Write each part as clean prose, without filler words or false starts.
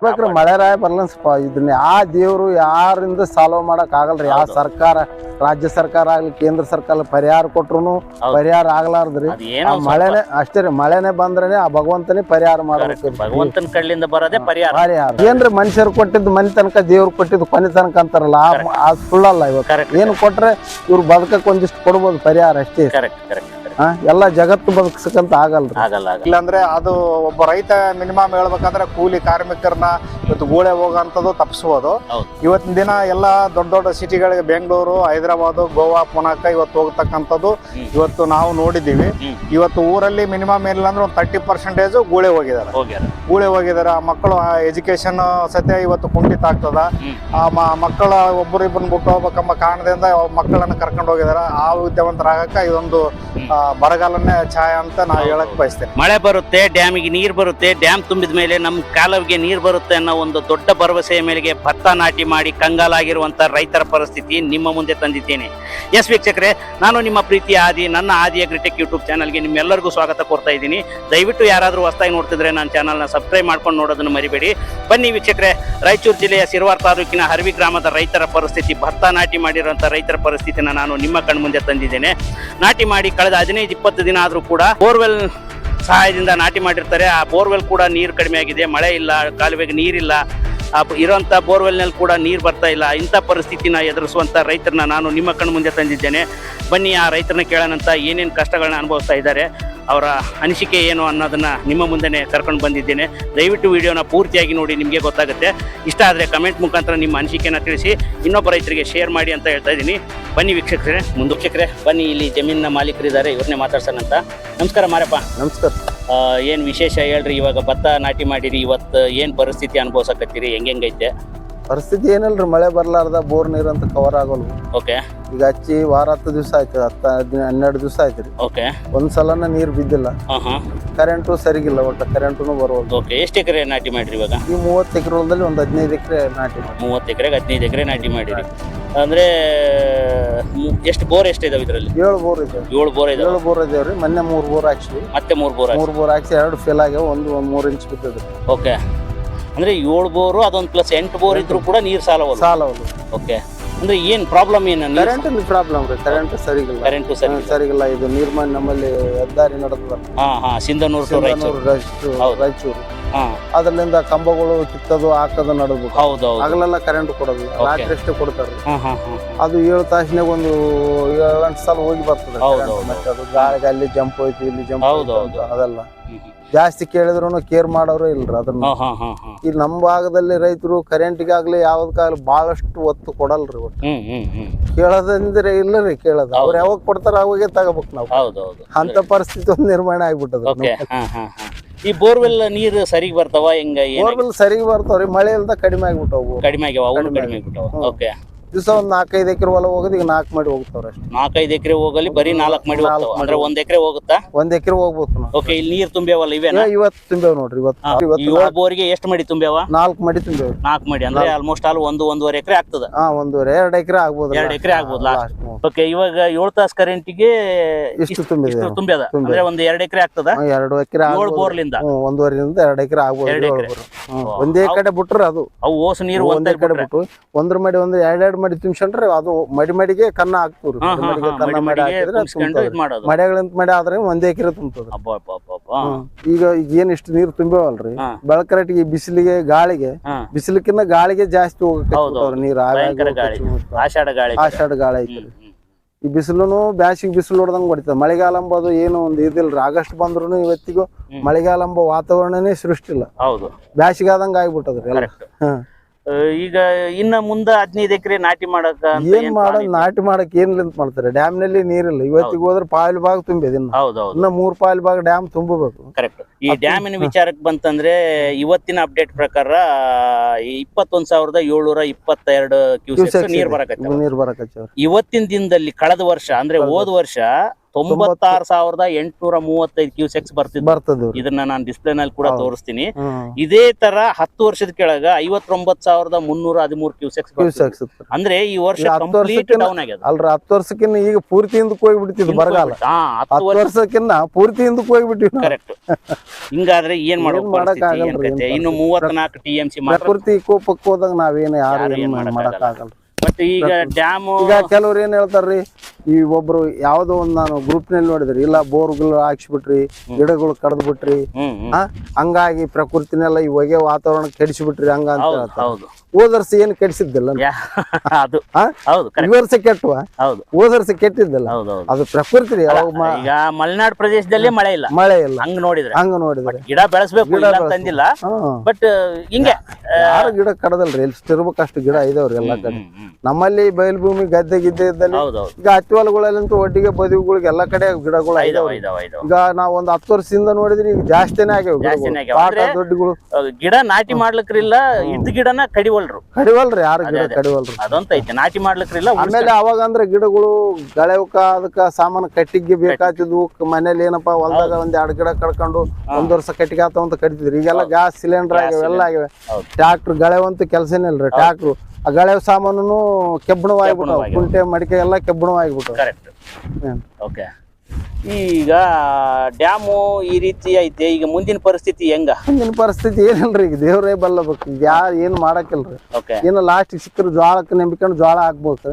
ಬೇಕ್ರಿ ಮಳೆ ರಾಯ ಬರ್ಲ ಇದನ್ನ ಯಾವ ದೇವ್ರು ಯಾರಿಂದ ಸಾಲ್ವ್ ಮಾಡಕ್ ಆಗಲ್ರಿ. ಯಾವ ಸರ್ಕಾರ, ರಾಜ್ಯ ಸರ್ಕಾರ ಆಗ್ಲಿ ಕೇಂದ್ರ ಸರ್ಕಾರ ಪರಿಹಾರ ಕೊಟ್ರು ಪರಿಹಾರ ಆಗ್ಲಾರ್ದ್ರಿ. ಮಳೆನೆ ಅಷ್ಟೇ ರೀ, ಮಳೆನೆ ಬಂದ್ರೆ ಆ ಭಗವಂತನೇ ಪರಿಹಾರ ಮಾಡ್ಬೇಕು. ಭಗವಂತನ ಕಡ್ಲಿಂದ ಬರೋದೇ ಪರಿಹಾರ. ಏನ್ರಿ ಮನುಷ್ಯರು ಕೊಟ್ಟಿದ್ದು ಮನೆ ತನಕ, ದೇವ್ರು ಕೊಟ್ಟಿದ್ದು ಕೊನೆ ತನಕ ಅಂತಾರಲ್ಲ, ಆ ಸುಳ್ಳಲ್ಲ. ಇವತ್ತು ಏನು ಕೊಟ್ರೆ ಇವ್ರು ಬದುಕಕ್ ಒಂದಿಷ್ಟು ಕೊಡ್ಬೋದು ಪರಿಹಾರ ಅಷ್ಟೇ. ಎಲ್ಲ ಜಗತ್ತು ಬದುಕ್ಸಕ್ಕಂತ ಆಗಲ್ರಿ. ಇಲ್ಲಾಂದ್ರೆ ಅದು ಒಬ್ಬ ರೈತ ಮಿನಿಮಮ್ ಹೇಳ್ಬೇಕಂದ್ರೆ ಕೂಲಿ ಕಾರ್ಮಿಕರನ್ನ ಇವತ್ತು ಗೂಳೆ ಹೋಗೋಂಥದ್ದು ತಪ್ಪಿಸ್ಬೋದು. ಇವತ್ತಿನ ದಿನ ಎಲ್ಲ ದೊಡ್ಡ ದೊಡ್ಡ ಸಿಟಿಗಳಿಗೆ ಬೆಂಗಳೂರು, ಹೈದರಾಬಾದ್, ಗೋವಾ, ಪುನಾಕ ಇವತ್ತು ಹೋಗ್ತಕ್ಕಂಥದ್ದು ಇವತ್ತು ನಾವು ನೋಡಿದ್ದೀವಿ. ಇವತ್ತು ಊರಲ್ಲಿ ಮಿನಿಮಮ್ ಏನಿಲ್ಲ ಒಂದು 30% ಗೂಳೆ ಹೋಗಿದ್ದಾರೆ. ಆ ಮಕ್ಕಳು ಎಜುಕೇಶನ್ ಸತ್ಯ ಇವತ್ತು ಕುಂಠಿತ ಆಗ್ತದ. ಆ ಮಕ್ಕಳ ಒಬ್ಬರಿಬ್ಬರನ್ನ ಬಿಟ್ಟು ಹೋಗ್ಬೇಕೆಂಬ ಕಾರಣದಿಂದ ಮಕ್ಕಳನ್ನ ಕರ್ಕೊಂಡು ಹೋಗಿದಾರೆ. ಆ ವಿದ್ಯಾವಂತರಾಗಕ್ಕ ಇದೊಂದು ಬರಗಾಲನೇ ಛಾಯಾ ಅಂತ ನಾವು ಹೇಳಕ್ ಬಯಸ್ತೇನೆ. ಮಳೆ ಬರುತ್ತೆ, ಡ್ಯಾಮಿಗೆ ನೀರು ಬರುತ್ತೆ, ಡ್ಯಾಮ್ ತುಂಬಿದ ಮೇಲೆ ನಮ್ಮ ಕಾಲುವೆಗೆ ನೀರು ಬರುತ್ತೆ ಅನ್ನೋ ಒಂದು ದೊಡ್ಡ ಭರವಸೆಯ ಮೇಲೆಗೆ ಭತ್ತ ನಾಟಿ ಮಾಡಿ ಕಂಗಾಲಾಗಿರುವಂತ ರೈತರ ಪರಿಸ್ಥಿತಿ ನಿಮ್ಮ ಮುಂದೆ ತಂದಿದ್ದೇನೆ. ಎಸ್ ವೀಕ್ಷಕರೇ, ನಾನು ನಿಮ್ಮ ಪ್ರೀತಿಯ ಆದಿ, ನನ್ನ ಆದಿ ಅಗ್ರಿಟೆಕ್ ಯೂಟ್ಯೂಬ್ ಚಾನಲ್ಗೆ ನಿಮ್ಮೆಲ್ಲರಿಗೂ ಸ್ವಾಗತ ಕೋರ್ತಾ ಇದ್ದೀನಿ. ದಯವಿಟ್ಟು ಯಾರಾದರೂ ಹೊಸದಾಗಿ ನೋಡ್ತಿದ್ರೆ ನನ್ನ ಚಾನಲ್ನ ಸಬ್ಸ್ಕ್ರೈಬ್ ಮಾಡ್ಕೊಂಡು ನೋಡೋದನ್ನು ಮರಿಬೇಡಿ. ಬನ್ನಿ ವೀಕ್ಷಕರೇ, ರಾಯಚೂರು ಜಿಲ್ಲೆಯ ಸಿರವಾರ ತಾಲೂಕಿನ ಹರ್ವಿ ಗ್ರಾಮದ ರೈತರ ಪರಿಸ್ಥಿತಿ, ಭತ್ತ ನಾಟಿ ಮಾಡಿರುವಂಥ ರೈತರ ಪರಿಸ್ಥಿತಿನ ನಾನು ನಿಮ್ಮ ಕಣ್ಮುಂದೆ ತಂದಿದ್ದೇನೆ. ನಾಟಿ ಮಾಡಿ ಕಳೆದ 15-20 ದಿನ ಆದರೂ ಕೂಡ ಬೋರ್ವೆಲ್ ಸಹಾಯದಿಂದ ನಾಟಿ ಮಾಡಿರ್ತಾರೆ. ಆ ಬೋರ್ವೆಲ್ ಕೂಡ ನೀರು ಕಡಿಮೆ ಆಗಿದೆ, ಮಳೆ ಇಲ್ಲ, ಕಾಲುವೆಗೆ ನೀರಿಲ್ಲ, ಇರೋಂಥ ಬೋರ್ವೆಲ್ನಲ್ಲಿ ಕೂಡ ನೀರು ಬರ್ತಾ ಇಲ್ಲ. ಇಂಥ ಪರಿಸ್ಥಿತಿನ ಎದುರಿಸುವಂಥ ರೈತರನ್ನ ನಾನು ನಿಮ್ಮ ಕಣ್ಣು ಮುಂದೆ ತಂದಿದ್ದೇನೆ. ಬನ್ನಿ ಆ ರೈತರನ್ನ ಕೇಳೋಣಂತ ಏನೇನು ಕಷ್ಟಗಳನ್ನ ಅನುಭವಿಸ್ತಾ ಇದ್ದಾರೆ, ಅವರ ಅನಿಸಿಕೆ ಏನು ಅನ್ನೋದನ್ನು ನಿಮ್ಮ ಮುಂದೆ ಕರ್ಕೊಂಡು ಬಂದಿದ್ದೇನೆ. ದಯವಿಟ್ಟು ವಿಡಿಯೋನ ಪೂರ್ತಿಯಾಗಿ ನೋಡಿ, ನಿಮಗೆ ಗೊತ್ತಾಗುತ್ತೆ. ಇಷ್ಟ ಆದರೆ ಕಮೆಂಟ್ ಮುಖಾಂತರ ನಿಮ್ಮ ಅನಿಸಿಕೆಯನ್ನು ತಿಳಿಸಿ ಇನ್ನೊಬ್ಬ ರೈತರಿಗೆ ಶೇರ್ ಮಾಡಿ ಅಂತ ಹೇಳ್ತಾ ಇದ್ದೀನಿ. ಬನ್ನಿ ವೀಕ್ಷಕರೇ, ಬನ್ನಿ, ಇಲ್ಲಿ ಜಮೀನಿನ ಮಾಲೀಕರಿದ್ದಾರೆ, ಇವ್ರನ್ನೇ ಮಾತಾಡ್ಸೋಣಂತ. ನಮಸ್ಕಾರ ಮಾರಪ್ಪ. ನಮಸ್ಕಾರ. ಏನು ವಿಶೇಷ ಹೇಳ್ರಿ? ಇವಾಗ ಭತ್ತ ನಾಟಿ ಮಾಡಿರಿ, ಇವತ್ತು ಏನು ಪರಿಸ್ಥಿತಿ ಅನುಭವಿಸಕತ್ತೀರಿ, ಹೆಂಗೈತೆ ಪರಿಸ್ಥಿತಿ? ಏನಿಲ್ರಿ, ಮಳೆ ಬರ್ಲಾರ್ದ ಬೋರ್ ನೀರು ಅಂತ ಕವರ್ ಆಗೋಲ್ರಿ. ಓಕೆ. ಈಗ ಹಚ್ಚಿ 10 ದಿವಸ ಆಯ್ತು, 12 ದಿವಸ ಆಯ್ತ್ರಿ. ಓಕೆ. ಒಂದ್ಸಲನ ನೀರು ಬಿದ್ದಿಲ್ಲ. ಕರೆಂಟು ಸರಿಗಿಲ್ಲ, ಒಟ್ಟು ಕರೆಂಟು ಬರೋದು. ಓಕೆ. ಎಷ್ಟು ಎಕರೆ ನಾಟಿ ಮಾಡಿರಿ ಇವಾಗ? ಈ 30 ಎಕರೆ ಹೊಲದಲ್ಲಿ ಒಂದು 15 ಎಕರೆ ನಾಟಿ ಮಾಡಿ. 30 ಎಕರೆಗೆ 15 ಎಕರೆ ನಾಟಿ ಮಾಡಿರಿ. ಅಂದ್ರೆ ಎಷ್ಟು ಬೋರ್ ಎಷ್ಟಿದಾವೆ ಇದರಲ್ಲಿ? 7 ಬೋರ್ ಇದಾವೆ. 7 ಬೋರ್ ಇದಾವೆ. 7 ಬೋರ್ ಇದಾವ್ರಿ. ಮೊನ್ನೆ 3 ಬೋರ್ ಹಾಕ್ಸಿವಿ. ಮತ್ತೆ 3 ಬೋರ್ ಹಾಕ್ಸಿ 2 ಫೇಲ್ ಆಗ್ಯಾವ, ಒಂದು 3 ಇಂಚ್ ಬಿದ್ದದ್ರಿ. ಓಕೆ. ಅಂದ್ರೆ 7 ಬೋರು, ಅದೊಂದು ಪ್ಲಸ್ 8 ಬೋರ್ ಇದ್ರು ಕೂಡ ನೀರು ಸಾಲವಲ್ಲ. ಓಕೆ. ಅಂದ್ರೆ ಏನ್ ಪ್ರಾಬ್ಲಮ್ ಏನು? ಕರೆಂಟ್ ಪ್ರಾಬ್ಲಮ್ ರೀ. ಕರೆಂಟ್ ಸರಿಗಿಲ್ಲ. ಇದು ನೀರ್ಮನ್ ನಮ್ಮಲ್ಲಿ ಹೆದ್ದಾರಿ ನಡೆದಲ್ಲ, ಸಿಂಧನೂರು ಟು ರಾಯಚೂರು. ಅದ್ರಲ್ಲಿಂದ ಕಂಬಗಳು ಕಿತ್ತದು ಹಾಕದು ನಡೆದ್ಬೇಕು. ಹಗಲೆಲ್ಲ ಕರೆಂಟ್ ಕೊಡೋದಿಲ್ಲ, ರಾತ್ರಿ ಅಷ್ಟೇ ಕೊಡ್ತಾರೆ. ಅದು 7 ತಾಸಿನಾಗ ಒಂದು 7-8 ಸಲ ಹೋಗಿ ಬರ್ತದೆ. ಮತ್ತೆ ಅದು ಗಾಳಿಗೆ ಅಲ್ಲಿ ಜಂಪ್ ಹೋಯ್ತು, ಇಲ್ಲಿ ಜಂಪ್ ಅದೆಲ್ಲ ಜಾಸ್ತಿ ಕೇಳಿದ್ರು ಕೇರ್ ಮಾಡೋರು ಇಲ್ರಿ ಅದನ್ನ. ಈ ನಮ್ಮ ಭಾಗದಲ್ಲಿ ರೈತರು ಕರೆಂಟ್ಗಾಗ್ಲಿ ಯಾವ್ದಕ್ಕಾಗ್ಲಿ ಬಹಳಷ್ಟು ಒತ್ತು ಕೊಡಲ್ರಿ. ಒಟ್ಟು ಕೇಳೋದಂದ್ರೆ ಇಲ್ಲರಿ, ಕೇಳೋದು ಅವ್ರು ಯಾವಾಗ ಕೊಡ್ತಾರ ಅವಾಗೆ ತಗೋಬೇಕು ನಾವು. ಅಂತ ಪರಿಸ್ಥಿತಿ ಒಂದು ನಿರ್ಮಾಣ ಆಗ್ಬಿಟ್ಟದ. ಈ ಬೋರ್ವೆಲ್ ನೀರು ಸರಿಗೆ ಬರ್ತಾವ? ಹೆಂಗ? ಬೋರ್ವೆಲ್ ಸರಿಗೆ ಬರ್ತಾವ್ರಿ, ಮಳೆ ಇಲ್ದ ಕಡಿಮೆ ಆಗ್ಬಿಟ್ಟವು. ಕಡಿಮೆ ಆಗ್ಯಾವ. ಓಕೆ. ದಿವಸ ಒಂದ್ 4-5 ಎಕರೆ ಹೊಲ ಹೋಗೋದು, ಈಗ 4 ಮಾಡಿ ಹೋಗ್ತಾವ್ರ ಅಷ್ಟೇ. 4-5 ಎಕರೆ ಹೋಗಲಿ, ಬರೀ 4 ಮಾಡಿ ಹೋಗ್ತಾವ. ಅಂದ್ರೆ 1 ಎಕರೆ ಹೋಗುತ್ತಾ? 1 ಎಕರೆ ಹೋಗ್ಬೋದು. ಓಕೆ. ಇಲ್ಲಿ ನೀರ್ ತುಂಬ್ಯಾವಲ್ಲ, ಇವೇನಾ? ಇವತ್ತು ತುಂಬ್ಯಾವ ನೋಡ್ರಿ. ಇವತ್ತು 7 ಬೋರ್ಗೆ ಎಷ್ಟು ಮಡಿ ತುಂಬ್ಯಾವ? 4 ಮಡಿ ತುಂಬ್ಯಾವ. 4 ಮಡಿ ಅಂದ್ರೆ ಆಲ್ಮೋಸ್ಟ್ ಆಲ್ 1-1.5 ಎಕರೆ ಆಗ್ತದ. 1.5-2 ಎಕರೆ ಆಗ್ಬೋದು. 2 ಎಕರೆ ಆಗ್ಬೋದು ಲಾಸ್ಟ್. ಓಕೆ. ಇವಾಗ 7 ತಾಸು ಕರೆಂಟಿಗೆ ಇಷ್ಟು ತುಂಬ್ಯದ. ಅಂದ್ರೆ ಒಂದು 2 ಎಕರೆ ಆಗ್ತದ. 2 ಎಕರೆ 7 ಬೋರ್ಲಿಂದ 1.5ರಿಂದ 2 ಎಕರೆ ಆಗ್ಬೋದು. 2 ಎಕರೆ ಒಂದೇ ಕಡೆ ಬಿಟ್ರೆ ಅದು ಅವು ಓಸು ನೀರು ಒಂದೇ ಕಡೆ ಬಿಟ್ಟು 1 ಮಡಿ 2 ಮಡಿ ತುಂಬಿಸ್ಕೊಂಡ್ರೆ ಅದು ಮಡಿಗೆ ಕನ್ನ ಹಾಕ್ತವ್ರಿ. ಕನ್ನ ಮಾಡಿ ಹಾಕಿದ್ರೆ ಮಡಿಗಳಿಂದ ಮಡಿ ಆದ್ರೆ 1 ಎಕರೆ ತುಂಬ್ತದ. ಈಗ ಏನ್ ಇಷ್ಟು ನೀರು ತುಂಬ್ಯಾವಲ್ರಿ, ಬೆಳಕರಟಿಗೆ ಬಿಸಿಲಿಗೆ ಗಾಳಿಗೆ, ಬಿಸಿಲಕ್ಕಿನ್ನ ಗಾಳಿಗೆ ಜಾಸ್ತಿ ಹೋಗ್ತವ್ರಿ ನೀರು. ಆಷಾಢ ಗಾಳಿ ಐತ್ರಿ. ಈ ಬಿಸಿಲು ಬ್ಯಾಸಿಗೆ ಬಿಸಿಲು ಹೊಡೆದಂಗ್ ಹೊಡಿತದ. ಮಳೆಗಾಲ ಅಂಬೋದು ಏನು ಒಂದು ಇದಿಲ್ರಿ. ಆಗಸ್ಟ್ ಬಂದ್ರು ಇವತ್ತಿಗೂ ಮಳೆಗಾಲ ಎಂಬ ವಾತಾವರಣನೇ ಸೃಷ್ಟಿಲ್ಲ. ಬ್ಯಾಸಿಗೆ ಆದಂಗ ಆಗ್ಬಿಟ್ಟದ್ರಿ. ಈಗ ಇನ್ನ ಮುಂದ 15 ಎಕರೆ ನಾಟಿ ಮಾಡಕ ನಾಟಿ ಮಾಡಕ್ ಏನಿಲ್ಲ ಅಂತ ಮಾಡ್ತಾರೆ. ಡ್ಯಾಮ್ ನಲ್ಲಿ ನೀರಿಲ್ಲ. ಇವತ್ತಿಗೆ ಹೋದ್ರೆ ಪಾಯಿಲ್ ಭಾಗ ತುಂಬಿದೆ. ಇನ್ನ 3 ಪಾಯಿಲ್ ಭಾಗ ಡ್ಯಾಮ್ ತುಂಬಬೇಕು. ಕರೆಕ್ಟ್. ಈ ಡ್ಯಾಮಿನ ವಿಚಾರಕ್ಕೆ ಬಂತಂದ್ರೆ ಇವತ್ತಿನ ಅಪ್ಡೇಟ್ ಪ್ರಕಾರ 21,722 ಕ್ಯೂಸೆಕ್ಸ್ ನೀರ್ ಬರಕತ್ತ. ನೀರ್ ಬರಕತ್ತ. ಇವತ್ತಿನ ದಿನದಲ್ಲಿ ಕಳೆದ ವರ್ಷ ಅಂದ್ರೆ ಹೋದ ವರ್ಷ 96,835 ಕ್ಯೂಸೆಕ್ಸ್ ಬರ್ತಿದ್ವು. ಬರ್ತದ ಇದನ್ನ ನಾನು ಡಿಸ್ಪ್ಲೇ ನಲ್ಲಿ ಕೂಡ ತೋರಿಸ್ತೀನಿ. ಇದೇ ತರ 10 ವರ್ಷದ ಕೆಳಗ 59,313 ಕ್ಯೂಸೆಕ್ಸ್ ಅಂದ್ರೆ ಈ ವರ್ಷ ಕಂಪ್ಲೀಟ್ ಡೌನ್ ಆಗ್ಯದ. ಅಲ್ರಿ 10 ವರ್ಷಕ್ಕಿನ್ನ ಈಗ ಪೂರ್ತಿ ಹಿಂದಕ್ಕೆ ಹೋಗ್ಬಿಡ್ತಿದ್ ಬರಗಾಲ. 10 ವರ್ಷಕ್ಕಿನ್ನ ಪೂರ್ತಿ ಹಿಂದಕ್ಕೆ ಹೋಗ್ಬಿಟ್ಟಿವಿ. ಕರೆಕ್ಟ್. ಹಿಂಗಾದ್ರೆ ಏನ್ ಮಾಡೋದು? ಇನ್ನು 34 TMC ಪ್ರಕೃತಿ ಕೋಪಕ್ಕೆ ಹೋದಾಗ ನಾವೇನು ಯಾರು ಏನ್ ಮಾಡಕ್ ಆಗಲ್ಲ. ಬಟ್ ಈಗ ಡ್ಯಾಮ್ ಈಗ ಕೆಲವ್ರು ಏನ್ ಹೇಳ್ತಾರ್ರಿ, ಈ ಒಬ್ರು ಯಾವ್ದೋ ಒಂದ್ ನಾನು ಗ್ರೂಪ್ ನಲ್ಲಿ ನೋಡಿದ್ರಿ, ಇಲ್ಲ ಬೋರ್ಗಳು ಹಾಕ್ಸ್ಬಿಟ್ರಿ, ಗಿಡಗಳು ಕಡ್ದ್ ಬಿಟ್ರಿ, ಹಂಗಾಗಿ ಪ್ರಕೃತಿನೆಲ್ಲ ಈ ಹೊಗೆ ವಾತಾವರಣ ಕೆಡಿಸ್ಬಿಟ್ರಿ ಹಂಗ ಅಂತ ಹೇಳ್ತಾರೆ. ಹೋದ ವರ್ಷ ಏನ್ ಕೆಡಿಸಿದ್ದಿಲ್ಲ, ಅದು ಈ ವರ್ಷ ಕೆಟ್ಟುವ, ಹೋದ ವರ್ಷ ಕೆಟ್ಟಿದ್ದಲ್ಲ, ಅದು ಪ್ರಕೃತಿ. ಈಗ ಮಲೆನಾಡು ಪ್ರದೇಶದಲ್ಲಿ ಮಳೆ ಇಲ್ಲ, ಹಂಗ ನೋಡಿದ್ರೆ ಗಿಡ ಬೆಳೆಸ್ಬೇಕು ಅಂತಂದಿಲ್ಲ. ಬಟ್ ಹಿಂಗೆ ಯಾರು ಗಿಡ ಕಡದಲ್ರಿ, ಎಷ್ಟಿರ್ಬೇಕು ಅಷ್ಟು ಗಿಡ ಇದಾವ್ರಿ ಎಲ್ಲಾ ಕಡೆ. ನಮ್ಮಲ್ಲಿ ಬಯಲು ಭೂಮಿ ಗದ್ದೆ ಗಿದ್ದೆ ಇದ್ದಲ್ಲಿ ಈಗ ಹತ್ತಿ ಹೊಲಗಳಲ್ಲಂತೂ ಒಟ್ಟಿಗೆ ಬದಿಗಳಿಗೆ ಎಲ್ಲಾ ಕಡೆ ಗಿಡಗಳು ಈಗ ನಾವ್ ಒಂದ್ 10 ವರ್ಷದಿಂದ ನೋಡಿದ್ರಿ ಈಗ ಜಾಸ್ತಿನೇ ಆಗ್ಯಾವ ದೊಡ್ಡಗಳು. ಗಿಡ ನಾಟಿ ಮಾಡ್ಲಿಕ್ರಿಲ್ಲ, ಇದ್ದ ಗಿಡನ ಕಡಿವಲ್ರಿ ಯಾರು ಗಿಡ ಕಡಿವಲ್ರಿ. ಅದಂತ ಐತಿ, ನಾಟಿ ಮಾಡ್ಲಿಕ್ರಿಲ್ಲ. ಆಮೇಲೆ ಅವಾಗ ಅಂದ್ರೆ ಗಿಡಗಳು ಗಳೆವಕ ಅದಕ್ಕ ಸಾಮಾನು ಕಟ್ಟಿಗೆ ಬೇಕಾಗ್ತಿದ್ವು. ಮನೇಲಿ ಏನಪ್ಪಾ ಹೊಲದಾಗ ಒಂದ್ 2 ಗಿಡ ಕಡ್ಕೊಂಡು 1 ವರ್ಷ ಕಟ್ಟಿಗೆ ಆತವಂತ ಕಡಿತಿದ್ರಿ. ಈಗೆಲ್ಲ ಗ್ಯಾಸ್ ಸಿಲಿಂಡರ್ ಆಗ್ಯಾವ, ಎಲ್ಲ ಆಗ್ಯಾವ. ಟ್ರ್ಯಾಕ್ಟರ್ ಗಳೆವಂತ ಕೆಲಸನೇ ಇಲ್ರಿ. ಟ್ರ್ಯಾಕ್ಟ್ರು ಆ ಗಳೆ ಸಾಮಾನು ಕೆಬ್ಬಣವಾಗ್ಬಿಟ್ಟು, ಕುಂಟೆ ಮಡಿಕೆ ಎಲ್ಲ ಕೆಬ್ಬಣವಾಗ್ಬಿಟ್ಟು. ಕರೆಕ್ಟ್. ಓಕೆ. ಈಗ ಡ್ಯಾಮು ಈ ರೀತಿ ಐತೆ. ಈಗ ಮುಂದಿನ ಪರಿಸ್ಥಿತಿ ಹೆಂಗ? ಮುಂದಿನ ಪರಿಸ್ಥಿತಿ ಏನಿಲ್ರಿ, ಈಗ ದೇವ್ರೇ ಬಲ್ಲಬೇಕು. ಈಗ ಯಾರು ಏನ್ ಮಾಡಕ್ಕಿಲ್ರಿ. ಏನು ಲಾಸ್ಟ್ ಸಿಕ್ಕರು ಜ್ವಾಳಕ್ಕೆ ನಂಬಿಕೊಂಡು ಜ್ವಾಳ ಹಾಕ್ಬೇಕು,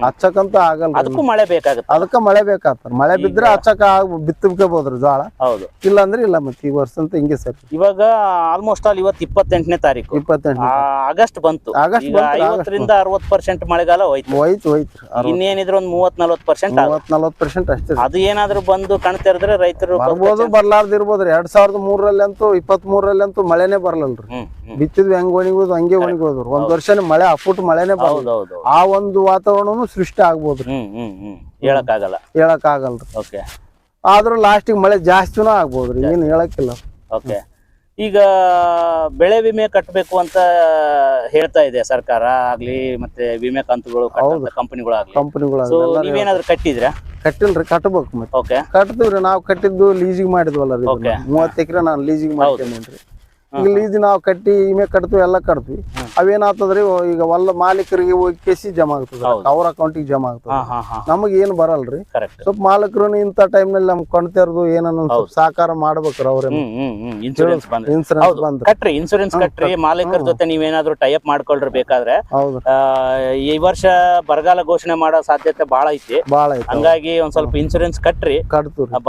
ಹಚ್ಚಕಂತೂ ಆಗಲ್ಲ. ಅದಕ್ಕೂ ಮಳೆ ಬೇಕಾಗತ್ತೆ. ಅದಕ್ಕ ಮಳೆ ಬೇಕಾಗ್ತಾರ. ಮಳೆ ಬಿದ್ರೆ ಹಚ್ಚಕ ಬಿತ್ತಬೋದ್ರಿ ಜ್ವಾಳ. ಹೌದು. ಇಲ್ಲ ಅಂದ್ರೆ ಇಲ್ಲ. ಮತ್ತೆ ಈ ವರ್ಷ ಅಂತ ಹಿಂಗೆ ಸರ್. ಇವಾಗ ಆಲ್ಮೋಸ್ಟ್ ಆಲ್ ಇವತ್ತು 28ನೇ ತಾರೀಕು. 28 ಆಗಸ್ಟ್ ಬಂತು. 50% 60% ಮಳೆಗಾಲ ಹೋಯ್ತು. ಇನ್ನೇನಿದ್ರು ಒಂದು 30-40% ಅಷ್ಟೇ. ಅದು ಏನಾದ್ರು ಬಂದು ಕಣ್ತೆರೆದ್ರೆ ರೈತರು ಬರ್ಬೋದು, ಬರ್ಲಾರ್ದಿರ್ಬೋದ್ರಿ. 2003ರಲ್ಲಿ ಅಂತೂ 23ರಲ್ಲಿ ಮಳೆನೇ ಬರ್ಲಲ್ರಿ. ಬಿತ್ತಿದ್ವಿ ಹೆಂಗ್ ಒಣಗೋದು ಹಂಗೆ ಒಣಗೋದ್ರು. ಒಂದ್ ವರ್ಷ ಮಳೆ ಅಪ್ಪುಟ್ ಮಳೆನೇ ಬರೋದು. ಆ ಒಂದು ವಾತಾವರಣನು ಸೃಷ್ಟಿ ಆಗ್ಬೋದ್ರಿ. ಹೇಳಕ್ ಆಗಲ್ರಿ. ಓಕೆ. ಆದ್ರೂ ಲಾಸ್ಟಿಗೆ ಮಳೆ ಜಾಸ್ತಿನೂ ಆಗ್ಬೋದ್ರಿ, ಏನ್ ಹೇಳಕ್ಕಿಲ್ಲ. ಓಕೆ. ಈಗ ಬೆಳೆ ವಿಮೆ ಕಟ್ಟಬೇಕು ಅಂತ ಹೇಳ್ತಾ ಇದೆ ಸರ್ಕಾರ ಆಗ್ಲಿ, ಮತ್ತೆ ವಿಮೆ ಕಂತುಗಳು ಕಂಪನಿಗಳು. ನೀವೇನಾದ್ರೂ ಕಟ್ಟಿದ್ರಾ? ಕಟ್ಟಿಲ್ರಿ, ಕಟ್ಟಬೇಕು. ಮತ್ತೆ ಓಕೆ, ಕಟ್ತೀವ್ರಿ. ನಾವು ಕಟ್ಟಿದ್ದು ಲೀಸಿಗೆ ಮಾಡಿದ್ವಲ್ಲ, 30 ಎಕರೆ ನಾನು ಲೀಸಿಗೆ ಮಾಡ್ತೇನೇನ್ರಿ. ಈಗ ಲೀಸ್ ನಾವು ಕಟ್ಟಿ ವಿಮೆ ಕಟ್ತೀವಿ, ಎಲ್ಲ ಕಟ್ತೀವಿ. ಅವೇನಾಗ್ತದ್ರಿ, ಈಗ ಹೊಲ ಮಾಲೀಕರಿಗೆ ಹೋಗಿ ಕೇಸಿ ಜಮಾ ಆಗ್ತದ, ಅವ್ರ ಅಕೌಂಟಿಗೆ ಜಮಾ ಆಗ್ತದ. ನಮಗ್ ಏನ್ ಬರಲ್ರಿ. ಸ್ವಲ್ಪ ಮಾಲೀಕರು ಇಂತ ಟೈಮ್ ನಲ್ಲಿ ನಮ್ಗೆ ಕಣ್ತಿರ್ದು ಏನನ್ನ ಸಹಕಾರ ಮಾಡ್ಬೇಕ್ರಿ. ಅವ್ರ ಇನ್ಸೂರೆನ್ಸ್ ಕಟ್ರಿ, ಇನ್ಸೂರೆನ್ಸ್ ಕಟ್ರಿ. ಮಾಲೀಕರ ಜೊತೆ ನೀವೇನಾದ್ರೂ ಟೈ ಅಪ್ ಮಾಡ್ಕೊಳ್ರಿ ಬೇಕಾದ್ರೆ. ಈ ವರ್ಷ ಬರಗಾಲ ಘೋಷಣೆ ಮಾಡೋ ಸಾಧ್ಯತೆ ಬಾಳ ಐತಿ. ಹಂಗಾಗಿ ಒಂದ್ ಸ್ವಲ್ಪ ಇನ್ಸೂರೆನ್ಸ್ ಕಟ್ರಿ,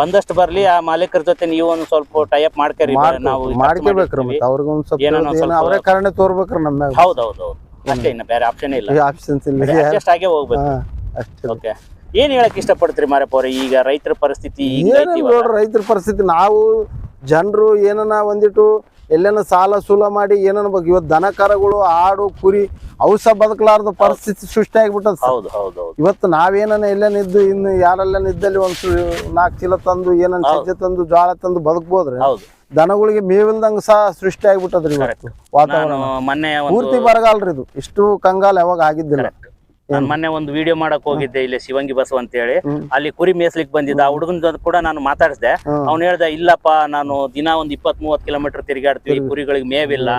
ಬಂದಷ್ಟು ಬರ್ಲಿ. ಆ ಮಾಲೀಕರ ಜೊತೆ ನೀವು ಒಂದ್ ಸ್ವಲ್ಪ ಟೈ ಅಪ್ ಮಾಡ್ಕರಿ. ನಾವು ಮಾಡ್ಕೋಬೇಕ್ರಿ. ಅವರೇ ಕಾರಣ ತೋರ್ಬೇಕ್ರಿ ನಮ್ಮ ಮ್ಯಾಗ. ಹೌದೌದು, ಅಷ್ಟೇ. ಇನ್ನ ಬೇರೆ ಆಪ್ಷನ್ ಇಲ್ಲ. ಅಡ್ಜಸ್ಟ್ ಆಗೇ ಹೋಗ್ಬೇಕು. ಓಕೆ. ಏನ್ ಹೇಳಕ್ ಇಷ್ಟಪಡ್ತೀರಿ ಮಾರಪ್ಪ ಅವ್ರೆ? ಈಗ ರೈತರ ಪರಿಸ್ಥಿತಿ ನೋಡ್ರಿ, ರೈತರ ಪರಿಸ್ಥಿತಿ ನಾವು ಜನರು ಏನನ್ನ ಒಂದಿಟ್ಟು ಎಲ್ಲೇನ ಸಾಲ ಸೂಲ ಮಾಡಿ ಏನನ್ನ ಬಗ್ಗೆ ಇವತ್ತು ದನ ಕರಗಳು, ಆಡು, ಕುರಿ ಔಷಧ ಬದುಕಲಾರ್ದ ಪರಿಸ್ಥಿತಿ ಸೃಷ್ಟಿ ಆಗ್ಬಿಟ್ಟದ. ಇವತ್ತು ನಾವೇನ ಎಲ್ಲೇನಿದ್ದು ಇನ್ನು ಯಾರೆಲ್ಲ ಇದ್ದಲ್ಲಿ ಒಂದ್ 4 ಚೀಲ ತಂದು ಏನನ್ನ ಸಜ್ಜೆ ತಂದು ಜೋಳ ತಂದು ಬದುಕ್ಬೋದ್ರಿ. ದನಗಳಿಗೆ ಮೇವಿಲ್ದಂಗ ಸಹ ಸೃಷ್ಟಿ ಆಗ್ಬಿಟ್ಟದ್ರಿ ಇವತ್ತು ವಾತಾವರಣ. ಪೂರ್ತಿ ಬರಗಾಲ್ರಿ ಇದು. ಇಷ್ಟು ಕಂಗಾಲ ಯಾವಾಗ ಆಗಿದ್ದಿಲ್ಲ. ಮೊನ್ನೆ ಒಂದು ವಿಡಿಯೋ ಮಾಡಕ್ ಹೋಗಿದ್ದೆ ಇಲ್ಲಿ ಶಿವಂಗಿ ಬಸವ ಅಂತ ಹೇಳಿ. ಅಲ್ಲಿ ಕುರಿ ಮೇಸ್ಲಿಕ್ ಬಂದಿದ್ದ ಆ ಹುಡುಗನ ಕೂಡ ನಾನು ಮಾತಾಡಿಸ್ದೆ. ಅವ್ನು ಹೇಳ್ದ, ಇಲ್ಲಪ್ಪ ನಾನು ದಿನ ಒಂದ್ 20-30 ಕಿಲೋಮೀಟರ್ ತಿರುಗಾಡ್ತೀವಿ, ಕುರಿಗಳಿಗೆ ಮೇವಿಲ್ಲ,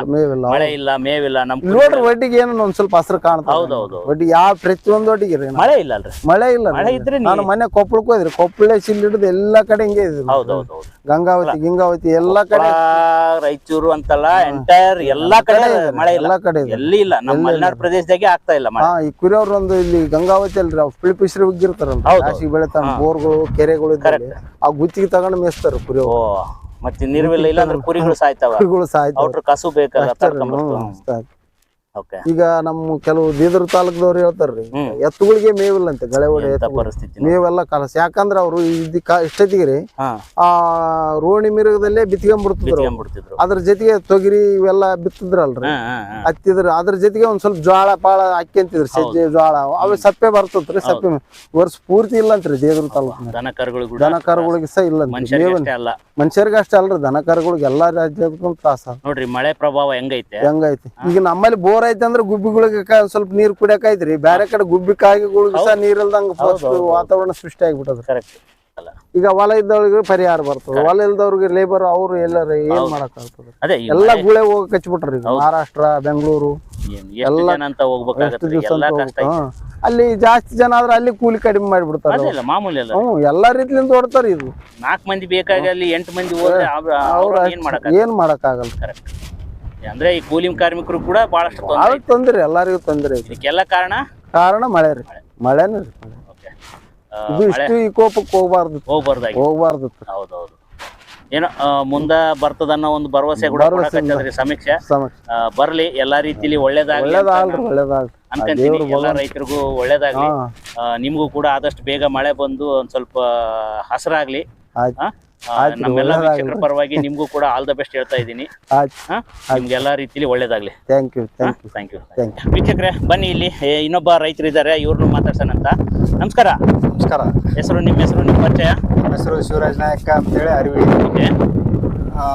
ಮಳೆ ಇಲ್ಲ, ಮೇವಿಲ್ಲ. ನಮ್ ನೋಡ್ರಿ ಒಟ್ಟಿಗೆ ಏನೋ ಒಂದ್ ಸ್ವಲ್ಪ ಹಸಿರು ಕಾಣ್ತದೆ. ಹೌದೌದು. ಒಟ್ಟಿಗೆ ಯಾವ ಪ್ರತಿಯೊಂದು ಒಟ್ಟಿಗೆ ಮಳೆ ಇಲ್ಲ ಅಲ್ರಿ. ಮಳೆ ಇದ್ರೆ ನಾನು ಮೊನ್ನೆ ಕೊಪ್ಪಳಕ್ಕೆ ಹೋದ್ರಿ. ಕೊಪ್ಪಳ ಸಿಲ್ಲಿಡ್ದು ಎಲ್ಲಾ ಕಡೆ ಹಿಂಗೆ ಇದೆ. ಹೌದೌದು. ಗಂಗಾವತಿ ಎಲ್ಲಾ ಕಡೆ, ರಾಯಚೂರು ಅಂತಲ್ಲ, ಎಂಟೈರ್ ಎಲ್ಲಾ ಕಡೆ ಮಳೆ ಇಲ್ಲ. ಎಲ್ಲಿ ಇಲ್ಲ. ನಮ್ಮ ಮಲೆನಾಡು ಪ್ರದೇಶದಾಗೆ ಆಗ್ತಾ ಇಲ್ಲ ಮಳೆ. ಈ ಕುರಿಯವ್ರು ಒಂದು ಇಲ್ಲಿ ಗಂಗಾವತಿ ಅಲ್ರಿ, ಫಿಳಿಪಿಸ್ರಿ ಹೋಗಿರ್ತಾರಲ್ಲ, ರಾಶಿ ಬೆಳೆತಾನ, ಬೋರ್ಗಳು, ಕೆರೆಗಳು ಇದ್ದಾರೆ. ಆ ಗುತ್ತಿಗೆ ತಗೊಂಡು ಮೇಯಿಸ್ತಾರ ಕುರಿ. ಮತ್ತೆ ನೀರ್ವಿಲ್ಲ, ಇಲ್ಲ ಅಂದ್ರೆ ಕುರಿಗಳು ಸಾಯ್ತಾವ. ಅವ್ರ ಕಸು ಬೇಕಲ್ಲ. ಈಗ ನಮ್ಮ ಕೆಲವು ಬೀದರ್ ತಾಲೂಕದವ್ರು ಹೇಳ್ತಾರ್ರಿ, ಎತ್ತುಗಳಿಗೆ ಮೇವಿಲ್ಲ ಅಂತೆ. ಗಳೆ ಹೊಡೆ ಮೇವೆಲ್ಲ ಕಲಸ. ಯಾಕಂದ್ರ ಅವ್ರು ಇಷ್ಟೊತ್ತಿಗೆ ಆ ರೋಣಿ ಮಿರುಗದಲ್ಲೇ ಬಿತ್ಕೊಂಡ್ಬಿಡ್ತಿದ್ರು. ಅದ್ರ ಜೊತೆಗೆ ತೊಗರಿ ಇವೆಲ್ಲ ಬಿತ್ತಿದ್ರಲ್ರಿ, ಹತ್ತಿದ್ರ. ಅದ್ರ ಜೊತೆಗೆ ಒಂದ್ ಸ್ವಲ್ಪ ಜೋಳ ಪಾಳ ಹಾಕ್ಯಂತಿದ್ರು, ಸಜ್ಜೆ ಜೋಳ. ಅವ ಸಪ್ಪೆ ಬರ್ತತ್ರಿ. ಸಪ್ಪೆ ವರ್ಷ ಪೂರ್ತಿ ಇಲ್ಲ ಅಂತ್ರಿ ದೇವ್ರ ತಾಲೂಕು. ದನ ಕರುಗಳಿಗೆ ಸಹ ಇಲ್ಲ. ಮನುಷ್ಯರಿಗೆ ಅಷ್ಟೇ ಅಲ್ರಿ, ದನ ಕರುಗಳಿಗೆ ಎಲ್ಲಾ ರಾಜ್ಯಕ್ಕೂ ತ್ರಾಸ ನೋಡ್ರಿ. ಮಳೆ ಪ್ರಭಾವ ಹೆಂಗೈತೆ. ಈಗ ನಮ್ಮಲ್ಲಿ ಬೋರ್ ಐತೆ ಅಂದ್ರೆ ಗುಬ್ಬಿಗಳಿಗೆ ಸ್ವಲ್ಪ ನೀರ್ ಕುಡಿಯಕ್ ಐತ್ರಿ. ಬೇರೆ ಕಡೆ ಗುಬ್ಬಿ ಕಾಯಿಗಳಿಗೆ ಸಹ ನೀರ್ ಇಲ್ದಂಗ ವಾತಾವರಣ ಸೃಷ್ಟಿ ಆಗ್ಬಿಟ್ಟದ. ಕರೆಕ್ಟ್. ಈಗ ಹೊಲ ಇದ್ದವ್ರಿಗೆ ಪರಿಹಾರ ಬರ್ತದೆ, ಹೊಲ ಇಲ್ದವ್ರಿಗೆ ಲೇಬರ್ ಅವ್ರು ಎಲ್ಲಾರ ಏನ್ ಮಾಡಕ್ ಆಗ್ತದೆ? ಅದೇ ಎಲ್ಲಾ ಗುಳೆ ಹೋಗಿ ಕಚ್ಬಿಟ್ರಿ ಈಗ ಮಹಾರಾಷ್ಟ್ರ, ಬೆಂಗಳೂರು ಎಷ್ಟು ಜನ ಅಂತ ಹೋಗ್ಬೇಕಾಗತ್ತೆ, ಎಲ್ಲಾ ಕಷ್ಟ ಐತೆ. ಅಲ್ಲಿ ಜಾಸ್ತಿ ಜನ ಆದ್ರೆ ಅಲ್ಲಿ ಕೂಲಿ ಕಡಿಮೆ ಮಾಡಿಬಿಡ್ತಾರೆ. ಅದೆಲ್ಲ ಮಾಮೂಲಿ ಅಲ್ಲ, ಎಲ್ಲಾ ರೀತಿಲಿಂದ ಓಡ್ತಾರ. ಇದು 4 ಮಂದಿ ಬೇಕಾಗಿ ಅಲ್ಲಿ 8 ಮಂದಿ ಹೋದ್ರೆ ಏನ್ ಮಾಡಕ್ ಆಗಲ್ಲ. ಕರೆಕ್ಟ್. ಅಂದ್ರೆ ಈ ಕೂಲಿ ಕಾರ್ಮಿಕರು ಕೂಡ ಬಹಳಷ್ಟು ತೊಂದ್ರೆ, ಎಲ್ಲರಿಗೂ ತೊಂದ್ರೆ. ಇದಕ್ಕೆಲ್ಲ ಕಾರಣ ಮಳೆ ರೀ, ಮಳೆನೇ ರೀ. ಇದು ಇಷ್ಟು ಈ ಕೋಪಕ್ಕೆ ಹೋಗ್ಬಾರ್ದು. ಹೌದೌದು. ಏನೋ ಮುಂದ ಬರ್ತದನ್ನೋ ಒಂದು ಭರವಸೆ ಕೂಡ ಕೊಡಕತ್ತದ್ರಿ ಸಮೀಕ್ಷೆ. ಬರ್ಲಿ, ಎಲ್ಲಾ ರೀತಿಲಿ ಒಳ್ಳೇದಾಗ್ಲಿ ಅನ್ಕೊಂತೀನಿ. ಎಲ್ಲಾ ರೈತರಿಗೂ ಒಳ್ಳೇದಾಗ್ಲಿ. ನಿಮ್ಗೂ ಕೂಡ ಆದಷ್ಟು ಬೇಗ ಮಳೆ ಬಂದು ಒಂದ್ ಸ್ವಲ್ಪ ಹಸರಾಗ್ಲಿ. ನಮ್ಮೆಲ್ಲ ವೀಕ್ಷಕರ ಪರವಾಗಿ ನಿಮ್ಗೂ ಕೂಡ ಆಲ್ ದ ಬೆಸ್ಟ್ ಹೇಳ್ತಾ ಇದ್ದೀನಿ. ನಿಮ್ಗೆ ಎಲ್ಲಾ ರೀತಿಲಿ ಒಳ್ಳೇದಾಗ್ಲಿ. Thank you. ವೀಕ್ಷಕರೇ, ಬನ್ನಿ, ಇಲ್ಲಿ ಇನ್ನೊಬ್ಬ ರೈತರು ಇದ್ದಾರೆ, ಇವ್ರನ್ನು ಮಾತಾಡ್ಸೋಣಂತ. ನಮಸ್ಕಾರ. ಹೆಸರು, ನಿಮ್ಮ ಹೆಸರು, ನಿಮ್ಮ ಪರಿಚಯ? ನಮ್ಮ ಹೆಸರು ಶಿವರಾಜ್ ನಾಯಕ ಅಂತೇಳಿ ಅರಿವಿ.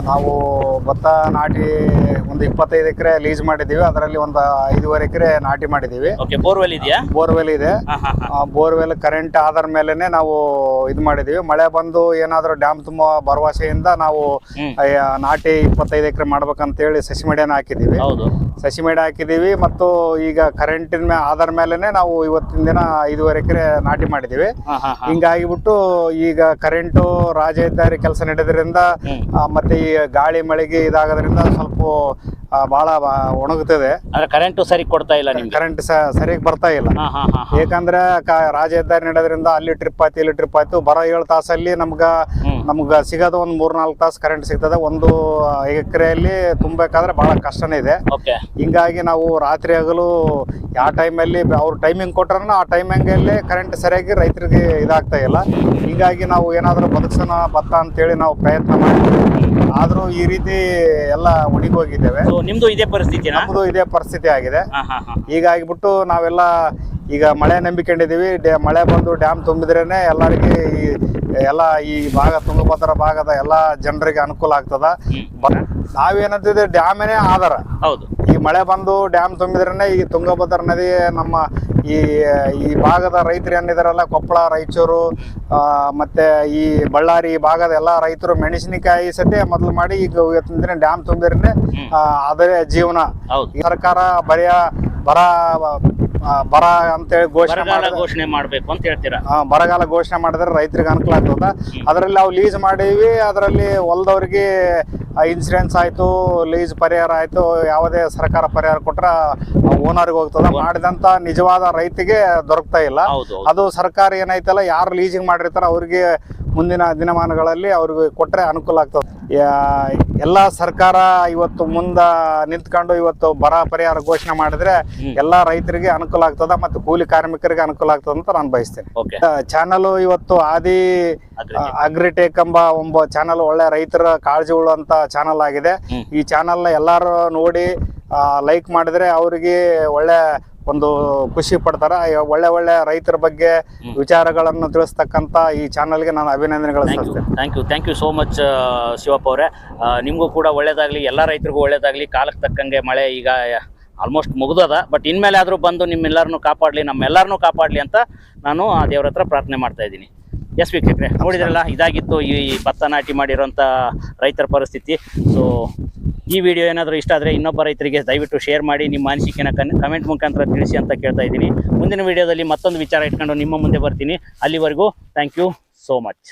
ನಾವು ಭತ್ತ ನಾಟಿ ಒಂದು 25 ಎಕರೆ ಲೀಸ್ ಮಾಡಿದೀವಿ. ಅದರಲ್ಲಿ ಒಂದು 5.5 ಎಕರೆ ನಾಟಿ ಮಾಡಿದೀವಿ. ಬೋರ್ವೆಲ್ ಇದೆಯಾ? ಬೋರ್ವೆಲ್ ಇದೆ. ಬೋರ್ವೆಲ್ ಕರೆಂಟ್ ಆಧಾರ ಮೇಲೆನೆ ನಾವು ಇದು ಮಾಡಿದೀವಿ. ಮಳೆ ಬಂದು ಏನಾದ್ರೂ ಡ್ಯಾಮ್ ತುಂಬಾ ಭರವಸೆಯಿಂದ ನಾವು ನಾಟಿ 25 ಎಕರೆ ಮಾಡ್ಬೇಕಂತೇಳಿ ಸಸಿಮೆಡಿಯನ್ನ ಹಾಕಿದೀವಿ. ಸಸಿಮೆಡಿ ಹಾಕಿದೀವಿ. ಮತ್ತು ಈಗ ಕರೆಂಟಿನ ಆಧಾರ ಮೇಲೆನೆ ನಾವು ಇವತ್ತಿನ ದಿನ 5.5 ಎಕರೆ ನಾಟಿ ಮಾಡಿದೀವಿ. ಹಿಂಗಾಗಿಬಿಟ್ಟು ಈಗ ಕರೆಂಟು ರಾಜ ಹೆದ್ದಾರಿ ಕೆಲಸ ನಡೆದ್ರಿಂದ ಮತ್ತೆ ಈ ಗಾಳಿ ಮಳೆಗೆ ಇದಾಗೋದ್ರಿಂದ ಸ್ವಲ್ಪ ಬಹಳ ಒಣಗುತ್ತದೆ. ಕರೆಂಟ್ ಸರಿ ಕೊಡ್ತಾ ಇಲ್ಲ, ಕರೆಂಟ್ ಸರಿಯಾಗಿ ಬರ್ತಾ ಇಲ್ಲ. ಯಾಕಂದ್ರೆ ರಾಜ ಹೆದ್ದಾರಿ ನಡೆದ್ರಿಂದ ಅಲ್ಲಿ ಟ್ರಿಪ್ ಆಯ್ತು, ಇಲ್ಲಿ ಟ್ರಿಪ್ ಆಯ್ತು. ಬರೋ 7 ತಾಸಲ್ಲಿ ನಮ್ಗ ಸಿಗೋದು ಒಂದು 3-4 ತಾಸು ಕರೆಂಟ್ ಸಿಗ್ತದೆ. 1 ಎಕರೆಯಲ್ಲಿ ತುಂಬಬೇಕಾದ್ರೆ ಬಹಳ ಕಷ್ಟನೇ ಇದೆ. ಹಿಂಗಾಗಿ ನಾವು ರಾತ್ರಿ ಹಗಲು ಯಾವ ಟೈಮಲ್ಲಿ ಅವ್ರು ಟೈಮಿಂಗ್ ಕೊಟ್ರ ಆ ಟೈಮಿಂಗಲ್ಲಿ ಕರೆಂಟ್ ಸರಿಯಾಗಿ ರೈತರಿಗೆ ಇದಾಗ್ತಾ ಇಲ್ಲ. ಹೀಗಾಗಿ ನಾವು ಏನಾದ್ರೂ ಬದುಕ್ಸೋಣ ಭತ್ತ ಅಂತೇಳಿ ನಾವು ಪ್ರಯತ್ನ ಮಾಡಿದ್ವಿ. ಆದ್ರೂ ಈ ರೀತಿ ಎಲ್ಲ ಒಣಗಿ ಹೋಗಿದ್ದೇವೆ. ನಿಮ್ದು ಇದೇ ಪರಿಸ್ಥಿತಿ? ನಮ್ದು ಇದೇ ಪರಿಸ್ಥಿತಿ ಆಗಿದೆ. ಹೀಗಾಗಿಬಿಟ್ಟು ನಾವೆಲ್ಲ ಈಗ ಮಳೆ ನಂಬಿಕೊಂಡಿದೀವಿ. ಮಳೆ ಬಂದು ಡ್ಯಾಮ್ ತುಂಬಿದ್ರೇನೆ ಎಲ್ಲರಿಗೆ ಈ ಭಾಗ ತುಂಗಭದ್ರಾ ಭಾಗದ ಎಲ್ಲಾ ಜನರಿಗೆ ಅನುಕೂಲ ಆಗ್ತದ. ನಾವೇನಂತಿದೆ ಡ್ಯಾಮೇನೆ ಆಧಾರ. ಈ ಮಳೆ ಬಂದು ಡ್ಯಾಮ್ ತುಂಬಿದ್ರೇನೆ ಈ ತುಂಗಭದ್ರಾ ನದಿ ನಮ್ಮ ಈ ಭಾಗದ ರೈತರು ಏನಿದಾರಲ್ಲ, ಕೊಪ್ಪಳ, ರಾಯಚೂರು ಮತ್ತೆ ಈ ಬಳ್ಳಾರಿ ಭಾಗದ ಎಲ್ಲಾ ರೈತರು ಮೆಣಸಿನಕಾಯಿ ಸತೆ ಮೊದಲು ಮಾಡಿ ಈಗ ಇವತ್ತಿನ ದಿನ ಡ್ಯಾಮ್ ತುಂಬಿದ್ರೇನೆ ಅದೇ ಜೀವನ. ಸರ್ಕಾರ ಬರ ಅಂತೇಳಿ ಘೋಷಣೆ ಮಾಡ್ಬೇಕು ಅಂತ ಹೇಳ್ತೀರಾ? ಬರಗಾಲ ಘೋಷಣೆ ಮಾಡಿದ್ರೆ ರೈತರಿಗೆ ಅನುಕೂಲ ಆಗ್ತದ. ಅದರಲ್ಲಿ ನಾವು ಲೀಸ್ ಮಾಡೀವಿ. ಅದರಲ್ಲಿ ಹೊಲದವ್ರಿಗೆ ಇನ್ಸೂರೆನ್ಸ್ ಆಯ್ತು, ಲೀಸ್ ಪರಿಹಾರ ಆಯ್ತು. ಯಾವುದೇ ಸರ್ಕಾರ ಪರಿಹಾರ ಕೊಟ್ರ ಓನರ್ಗೆ ಹೋಗ್ತದ. ಮಾಡಿದಂತ ನಿಜವಾದ ರೈತಿಗೆ ದೊರಕ್ತಾ ಇಲ್ಲ. ಅದು ಸರ್ಕಾರ ಏನೈತಲ್ಲ, ಯಾರು ಲೀಸಿಂಗ್ ಮಾಡಿರ್ತಾರ ಅವ್ರಿಗೆ ಮುಂದಿನ ದಿನಮಾನಗಳಲ್ಲಿ ಅವ್ರಿಗೆ ಕೊಟ್ರೆ ಅನುಕೂಲ ಆಗ್ತದೆ. ಎಲ್ಲಾ ಸರ್ಕಾರ ಇವತ್ತು ಮುಂದ ನಿಂತ್ಕೊಂಡು ಇವತ್ತು ಬರ ಪರಿಹಾರ ಘೋಷಣೆ ಮಾಡಿದ್ರೆ ಎಲ್ಲಾ ರೈತರಿಗೆ ಅನುಕೂಲ ಆಗ್ತದ ಮತ್ತು ಕೂಲಿ ಕಾರ್ಮಿಕರಿಗೆ ಅನುಕೂಲ ಆಗ್ತದ ಅಂತ ನಾನು ಬಯಸ್ತೇನೆ. ಚಾನಲ್ ಇವತ್ತು ಆದಿ ಅಗ್ರಿಟೆಕ್ ಎಂಬ ಚಾನಲ್ ಒಳ್ಳೆ ರೈತರ ಕಾಳಜಿ ಉಳ್ಳುವಂತ ಚಾನಲ್ ಆಗಿದೆ. ಈ ಚಾನಲ್ ನ ಎಲ್ಲಾರು ನೋಡಿ ಲೈಕ್ ಮಾಡಿದ್ರೆ ಅವರಿಗೆ ಒಳ್ಳೆ ಒಂದು ಖುಷಿ ಪಡ್ತಾರ. ಒಳ್ಳೆ ರೈತರ ಬಗ್ಗೆ ವಿಚಾರಗಳನ್ನು ತಿಳಿಸ್ತಕ್ಕಂತ ಈ ಚಾನಲ್ಗೆ ನಾನು ಅಭಿನಂದನೆಗಳು ಸಲ್ಲಿಸ್ತೇನೆ. Thank you so much Shivappa ಅವರೇ. ನಿಮಗೂ ಕೂಡ ಒಳ್ಳೇದಾಗ್ಲಿ, ಎಲ್ಲಾ ರೈತರಿಗೂ ಒಳ್ಳೇದಾಗ್ಲಿ. ಕಾಲಕ್ಕೆ ತಕ್ಕಂಗೆ ಮಳೆ ಈಗ ಆಲ್ಮೋಸ್ಟ್ ಮುಗ್ದದ. ಬಟ್ ಇನ್ಮೇಲೆ ಆದ್ರೂ ಬಂದು ನಿಮ್ಮೆಲ್ಲರನ್ನು ಕಾಪಾಡಲಿ, ನಮ್ಮೆಲ್ಲರನ್ನೂ ಕಾಪಾಡಲಿ ಅಂತ ನಾನು ಆ ದೇವ್ರ ಹತ್ರ ಪ್ರಾರ್ಥನೆ ಮಾಡ್ತಾ ಇದ್ದೀನಿ. ಎಸ್ ವೀಕ್ಷಕರೇ, ನೋಡಿದ್ರಲ್ಲ, ಇದಾಗಿತ್ತು ಈ ಭತ್ತ ನಾಟಿ ಮಾಡಿರೋಂಥ ರೈತರ ಪರಿಸ್ಥಿತಿ. ಸೊ ಈ ವಿಡಿಯೋ ಏನಾದರೂ ಇಷ್ಟ ಆದರೆ ಇನ್ನೊಬ್ಬ ರೈತರಿಗೆ ದಯವಿಟ್ಟು ಶೇರ್ ಮಾಡಿ, ನಿಮ್ಮ ಅನಿಸಿಕೆನ ಕಮೆಂಟ್ ಮುಖಾಂತರ ತಿಳಿಸಿ ಅಂತ ಕೇಳ್ತಾ ಇದ್ದೀನಿ. ಮುಂದಿನ ವಿಡಿಯೋದಲ್ಲಿ ಮತ್ತೊಂದು ವಿಚಾರ ಇಟ್ಕೊಂಡು ನಿಮ್ಮ ಮುಂದೆ ಬರ್ತೀನಿ. ಅಲ್ಲಿವರೆಗೂ ಥ್ಯಾಂಕ್ ಯು ಸೋ ಮಚ್.